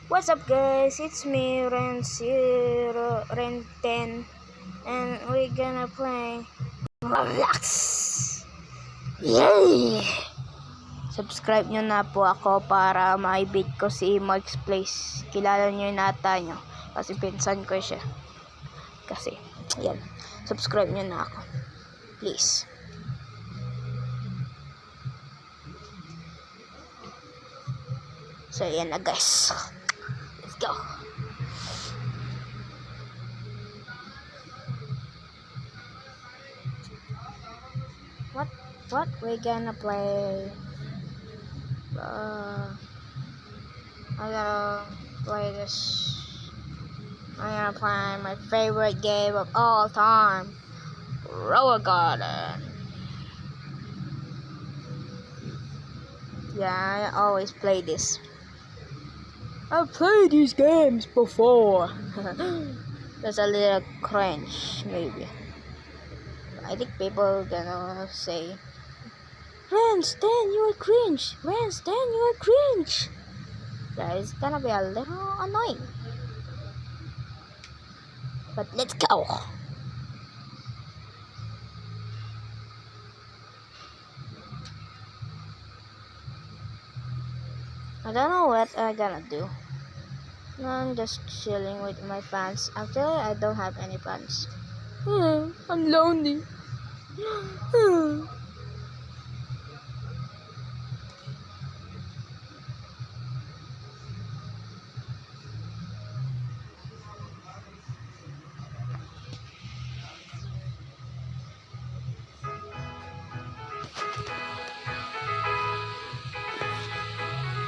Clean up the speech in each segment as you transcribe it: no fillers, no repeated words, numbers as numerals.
What's up guys, it's me Ren10 and we're gonna play Roblox. Yay! Subscribe nyo na po ako para maibig ko si Mike's Place. Kilala nyo yung nata nyo kasi pinsan ko siya. Kasi, yan. Subscribe nyo na ako. Please. So, yan na guys. Let's go. What we're gonna play? I gotta play this. I'm gonna play my favorite game of all time, Roller Garden. Yeah, I always play this. I've played these games before. That's a little cringe, maybe. I think people are gonna say, Ren10, you are cringe. Ren10, you are cringe. Yeah, it's gonna be a little annoying. But let's go. I don't know what I'm gonna do. I'm just chilling with my fans. Actually, I don't have any fans. I'm lonely.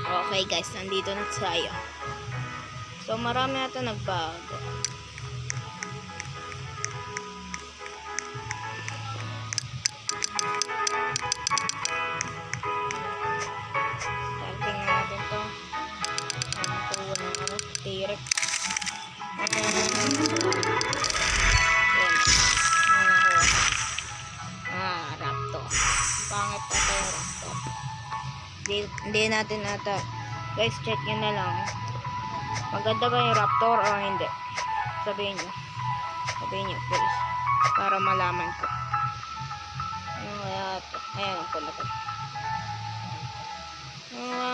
Okay guys, nandito na tayo. So marami ata nagbago. Tingnan natin to. Nakuha ng T-Rex. Raptor. Pangit pa tayo Raptor. Hindi natin ata. Guys, check nyo na lang. Maganda ba yung Raptor o hindi? Sabihin nyo. Sabihin nyo please. Para malaman ko. Ano kaya ito? Ayan ang pala ko.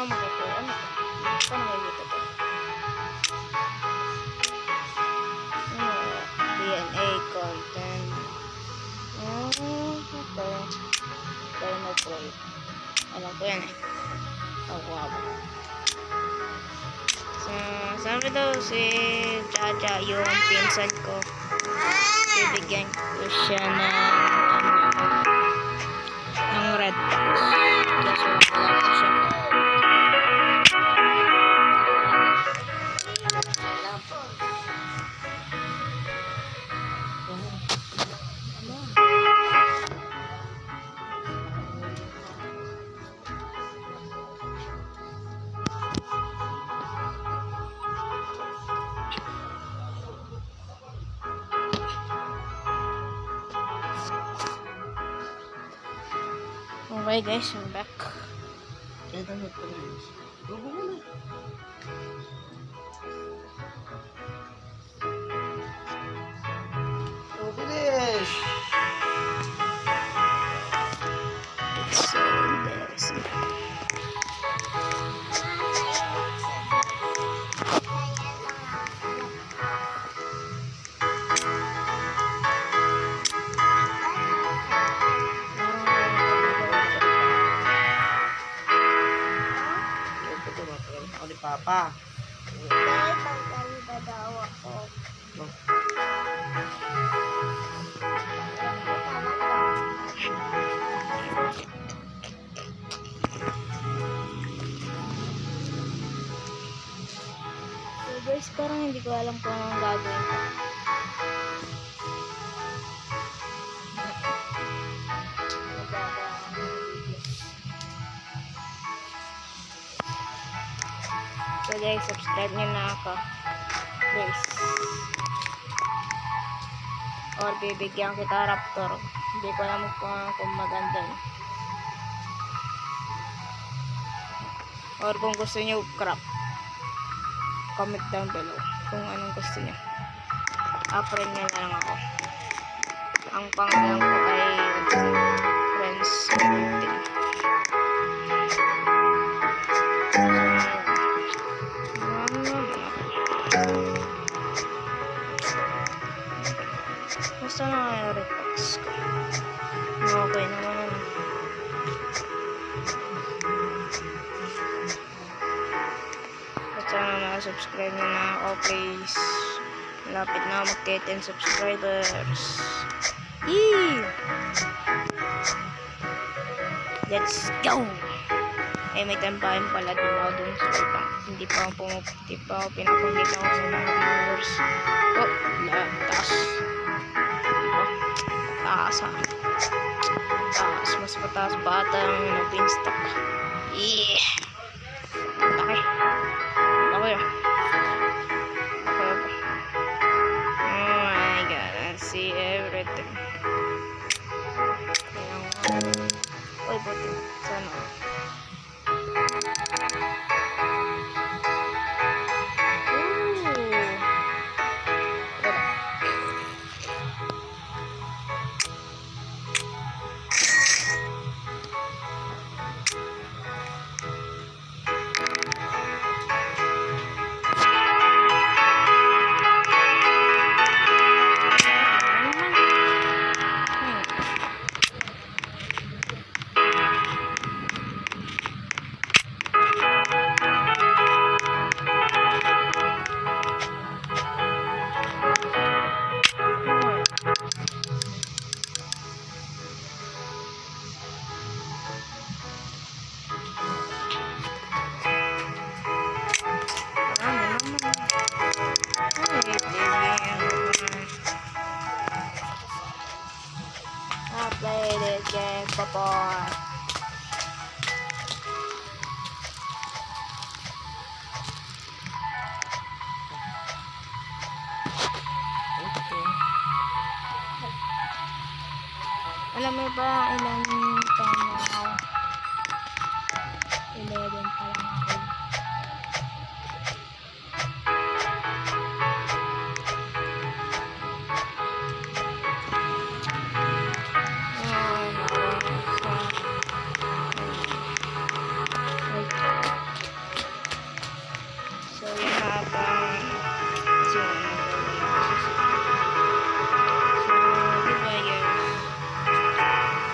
Magkakaroon. Ano ito? Saan nakikita ito? DNA content. Okay. Dino Pro. Alam ko yan eh. Oh wow. So, sabi daw si Jaja yung pinsan ko. Bibigyan ko siya ng red box. Kasi wala ko siya. Okay guys, I'm back. So embarrassing. Papa. Maganda daw ako. So guys, parang hindi ko alam kung anong gagawin ko. So guys, subscribe nyo na ako. Please. Or bibigyan kita Raptor. Hindi ko alam kung maganda yun. Or kung gusto nyo crop. comment down below kung anong gusto niyo. Friend niya na lang ako. Ang pangalan ko ay Friends 15. Basta na kaya repox ko. Okay naman ano. At sana nakasubscribe nyo na ako please. Lapit na mag-10 subscribers. Yee! Let's go! Ay, may tampahin pala din ako dun sa ibang. Hindi pa ako pinapakita ko sa mga viewers. Oh, taas. Diba? Taas ha. Taas. Mas mataas pa ata yung pinstock. Yeah! Laki. Laki yun. Oh my god, I see everything. Uy, buti. Sana. I play this game before. Alam mo ba ilan